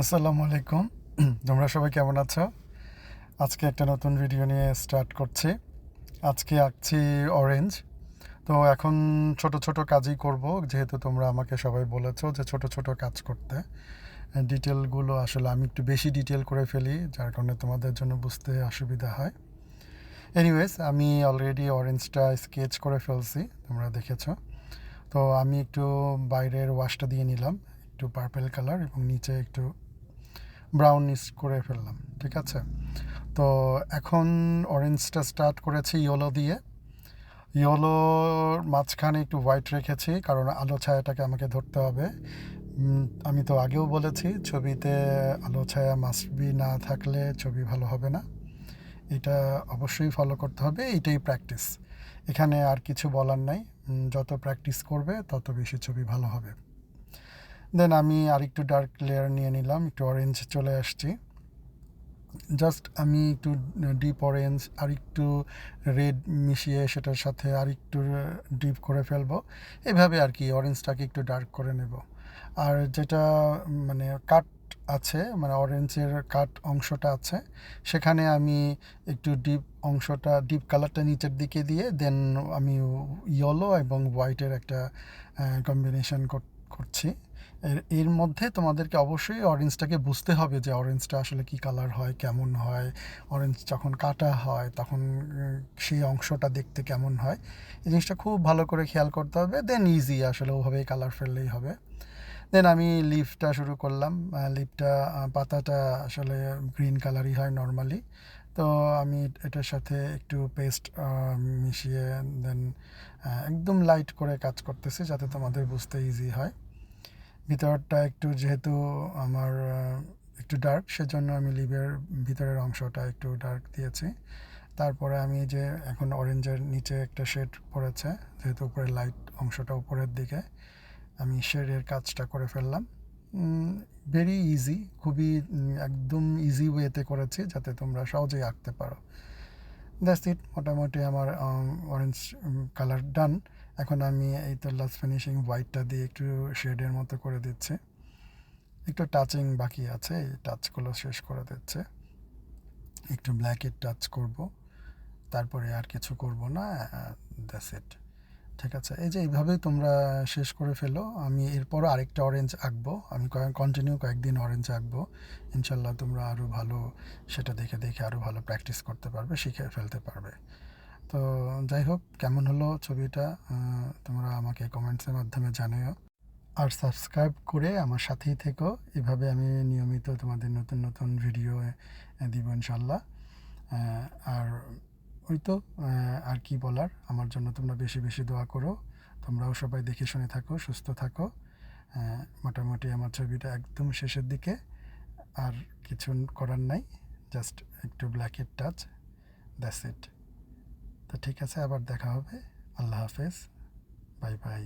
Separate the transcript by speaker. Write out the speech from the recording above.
Speaker 1: আসসালামু আলাইকুম। তোমরা সবাই কেমন আছো? আজকে একটা নতুন ভিডিও নিয়ে স্টার্ট করছি। আজকে আঁকছি অরেঞ্জ। তো এখন ছোট ছোট কাজই করব, যেহেতু তোমরা আমাকে সবাই বলেছো যে ছোট ছোট কাজ করতে। ডিটেলগুলো আসলে আমি একটু বেশি ডিটেল করে ফেলি, যার কারণে তোমাদের জন্য বুঝতে অসুবিধা হয়। এনিওয়েজ, আমি অলরেডি অরেঞ্জটা স্কেচ করে ফেলছি, তোমরা দেখেছো। তো আমি একটু বাইরের ওয়াশটা দিয়ে নিলাম, একটু পার্পেল কালার, এবং নিচে একটু ব্রাউনিশ করে ফেললাম। ঠিক আছে, তো এখন অরেঞ্জটা স্টার্ট করেছি ইয়েলো দিয়ে। ইয়েলোর মাঝখানে একটু হোয়াইট রেখেছি, কারণ আলো ছায়াটাকে আমাকে ধরতে হবে। আমি তো আগেও বলেছি, ছবিতে আলো ছায়া মাস্ট বি না থাকলে ছবি ভালো হবে না। এটা অবশ্যই ফলো করতে হবে, এইটাই প্র্যাকটিস। এখানে আর কিছু বলার নাই। যত প্র্যাকটিস করবে তত বেশি ছবি ভালো হবে। দেন আমি আরেকটু ডার্ক লেয়ার নিয়ে নিলাম, একটু অরেঞ্জ চলে আসছি। জাস্ট আমি একটু ডিপ অরেঞ্জ আর একটু রেড মিশিয়ে সেটার সাথে আর একটু ডিপ করে ফেলবো। এভাবে আর কি অরেঞ্জটাকে একটু ডার্ক করে নেব। আর যেটা মানে কাট আছে, মানে অরেঞ্জের কাট অংশটা আছে, সেখানে আমি একটু ডিপ কালারটা নিচের দিকে দিয়ে দেন আমি ইয়েলো এবং হোয়াইটের একটা কম্বিনেশন করছি। এর মধ্যে তোমাদেরকে অবশ্যই অরেঞ্জটাকে বুঝতে হবে যে অরেঞ্জটা আসলে কি কালার হয়, কেমন হয়। অরেঞ্জ যখন কাটা হয় তখন সেই অংশটা দেখতে কেমন হয়, এই জিনিসটা খুব ভালো করে খেয়াল করতে হবে। দেন ইজি, আসলে ওভাবেই কালার ফেললেই হবে। দেন আমি লিফটা শুরু করলাম। লিফটা পাতাটা আসলে গ্রিন কালারই হয় নর্মালি। তো আমি এটার সাথে একটু পেস্ট মিশিয়ে দেন একদম লাইট করে কাজ করতেছি, যাতে তোমাদের বুঝতে ইজি হয়। ভিতরটা একটু যেহেতু আমার একটু ডার্ক, সেজন্য আমি লিভের ভিতরের অংশটা একটু ডার্ক দিয়েছি। তারপরে আমি যে এখন অরেঞ্জের নিচে একটা শেড পড়েছে, যেহেতু উপরে লাইট অংশটা উপরের দিকে, আমি শেডের কাজটা করে ফেললাম। ভেরি ইজি, খুবই একদম ইজি ওয়েতে করেছি, যাতে তোমরা সহজেই আঁকতে পারো। দ্যাটস ইট, মোটামুটি আমার অরেঞ্জ কালার ডান। এখন আমি এই তো লাস্ট ফিনিশিং হোয়াইটটা দিয়ে একটু শেডের মতো করে দিচ্ছি। একটু টাচিং বাকি আছে, এই টাচগুলো শেষ করে দিচ্ছে। একটু ব্ল্যাকের টাচ করব, তারপরে আর কিছু করব না। That's it. ঠিক আছে, এই যে এইভাবেই তোমরা শেষ করে ফেলো। আমি এরপরও আরেকটা অরেঞ্জ আঁকবো, আমি কন্টিনিউ কয়েকদিন অরেঞ্জ আঁকবো। ইনশাল্লাহ তোমরা আরও ভালো সেটা দেখে দেখে আরও ভালো প্র্যাকটিস করতে পারবে, শিখে ফেলতে পারবে। তো যাই হোক, কেমন হলো ছবিটা তোমরা আমাকে কমেন্টসের মাধ্যমে জানিও। আর সাবস্ক্রাইব করে আমার সাথেই থেকো, এভাবে আমি নিয়মিত তোমাদের নতুন নতুন ভিডিও দিব ইনশাল্লাহ। আর ওই তো, আর কি বলার, আমার জন্য তোমরা বেশি বেশি দোয়া করো। তোমরাও সবাই দেখে শুনে থাকো, সুস্থ থাকো। মোটামুটি আমার ছবিটা একদম শেষের দিকে, আর কিছু করার নাই, জাস্ট একটু ব্ল্যাকের টাচ। That's it. তো ঠিক আছে, আবার দেখা হবে। আল্লাহ হাফেজ, বাই বাই।